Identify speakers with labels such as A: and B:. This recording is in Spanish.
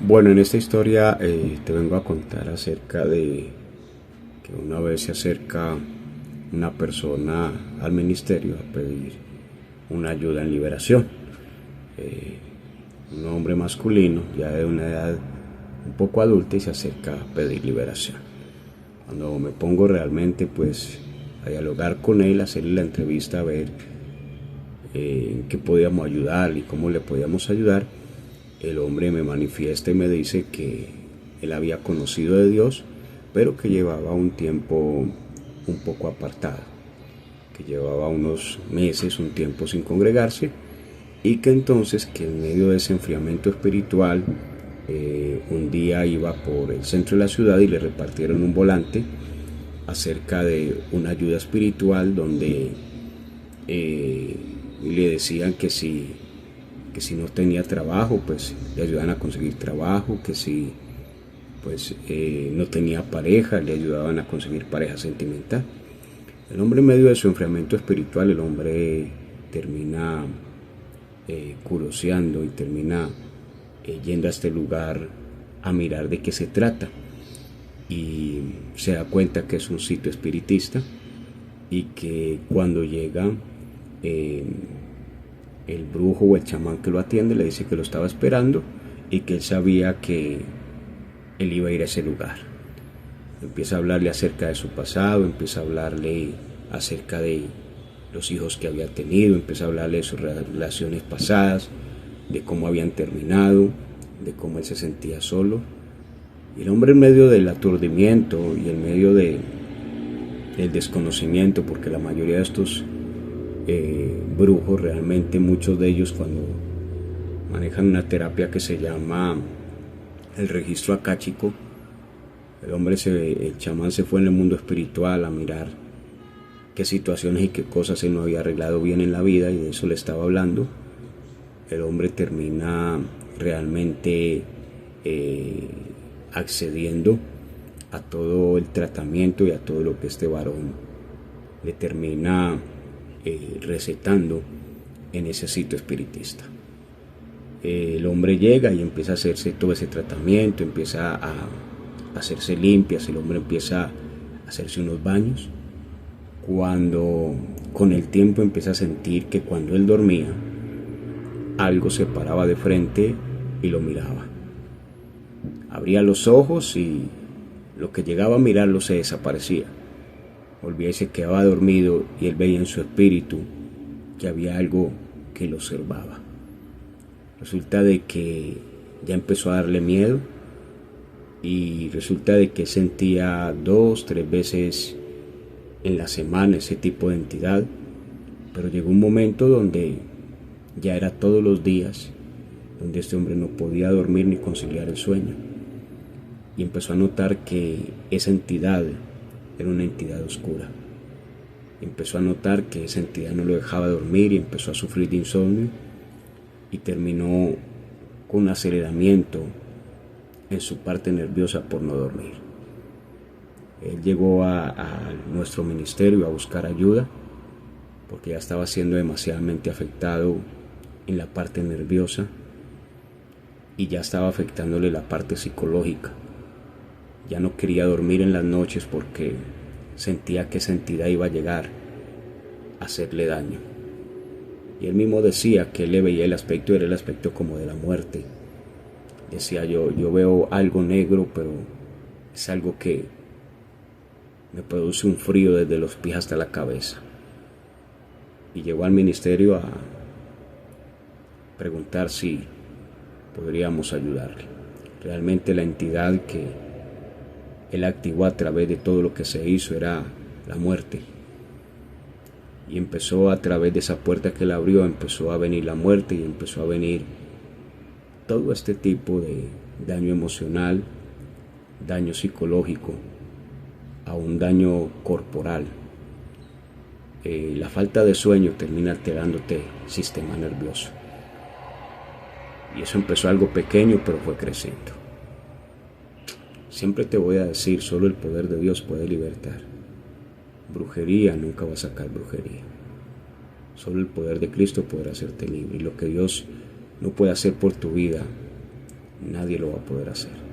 A: Bueno, en esta historia te vengo a contar acerca de que una vez se acerca una persona al ministerio a pedir una ayuda en liberación. Eh, un hombre masculino, ya de una edad un poco adulta, y se acerca a pedir liberación. Cuando me pongo realmente pues a dialogar con él, a hacerle la entrevista, a ver en qué podíamos ayudar y cómo le podíamos ayudar, el hombre me manifiesta y me dice que él había conocido de Dios, pero que llevaba un tiempo un poco apartado, que llevaba unos meses, un tiempo sin congregarse, y que entonces que en medio de ese enfriamiento espiritual, un día iba por el centro de la ciudad y le repartieron un volante acerca de una ayuda espiritual donde le decían que si no tenía trabajo, pues le ayudaban a conseguir trabajo, que si pues no tenía pareja, le ayudaban a conseguir pareja sentimental. El hombre, en medio de su enfriamiento espiritual, el hombre termina curioseando y termina yendo a este lugar a mirar de qué se trata, y se da cuenta que es un sitio espiritista, y que cuando llega eh, el brujo o el chamán que lo atiende le dice que lo estaba esperando y que él sabía que él iba a ir a ese lugar. Empieza a hablarle acerca de su pasado, empieza a hablarle acerca de los hijos que había tenido, empieza a hablarle de sus relaciones pasadas, de cómo habían terminado, de cómo él se sentía solo. Y el hombre, en medio del aturdimiento y en medio del desconocimiento, porque la mayoría de estos brujos, realmente muchos de ellos, cuando manejan una terapia que se llama el registro akáchico, el chamán se fue en el mundo espiritual a mirar qué situaciones y qué cosas él no había arreglado bien en la vida, y de eso le estaba hablando. El hombre termina realmente accediendo a todo el tratamiento y a todo lo que este varón le termina recetando en ese sitio espiritista. El hombre llega y empieza a hacerse todo ese tratamiento, empieza a hacerse limpias, el hombre empieza a hacerse unos baños, cuando con el tiempo empieza a sentir que cuando él dormía, algo se paraba de frente y lo miraba. Abría los ojos y lo que llegaba a mirarlo se desaparecía. Volvía y se quedaba dormido, y él veía en su espíritu que había algo que lo observaba. Resulta de que ya empezó a darle miedo, y resulta de que sentía 2, 3 veces en la semana ese tipo de entidad, pero llegó un momento donde ya era todos los días, donde este hombre no podía dormir ni conciliar el sueño, y empezó a notar que esa entidad era una entidad oscura. Empezó a notar que esa entidad no lo dejaba dormir, y empezó a sufrir de insomnio, y terminó con un aceleramiento en su parte nerviosa por no dormir. Él llegó a nuestro ministerio a buscar ayuda, porque ya estaba siendo demasiadamente afectado en la parte nerviosa, y ya estaba afectándole la parte psicológica. Ya no quería dormir en las noches porque sentía que esa entidad iba a llegar a hacerle daño. Y él mismo decía que él le veía el aspecto, era el aspecto como de la muerte. Decía yo veo algo negro, pero es algo que me produce un frío desde los pies hasta la cabeza. Y llegó al ministerio a preguntar si podríamos ayudarle. Realmente la entidad que él activó a través de todo lo que se hizo era la muerte. Y empezó, a través de esa puerta que él abrió, empezó a venir la muerte, y empezó a venir todo este tipo de daño emocional, daño psicológico, a un daño corporal. La falta de sueño termina alterándote el sistema nervioso. Y eso empezó algo pequeño, pero fue creciendo. Siempre te voy a decir, solo el poder de Dios puede libertar. Brujería nunca va a sacar brujería. Solo el poder de Cristo podrá hacerte libre. Y lo que Dios no puede hacer por tu vida, nadie lo va a poder hacer.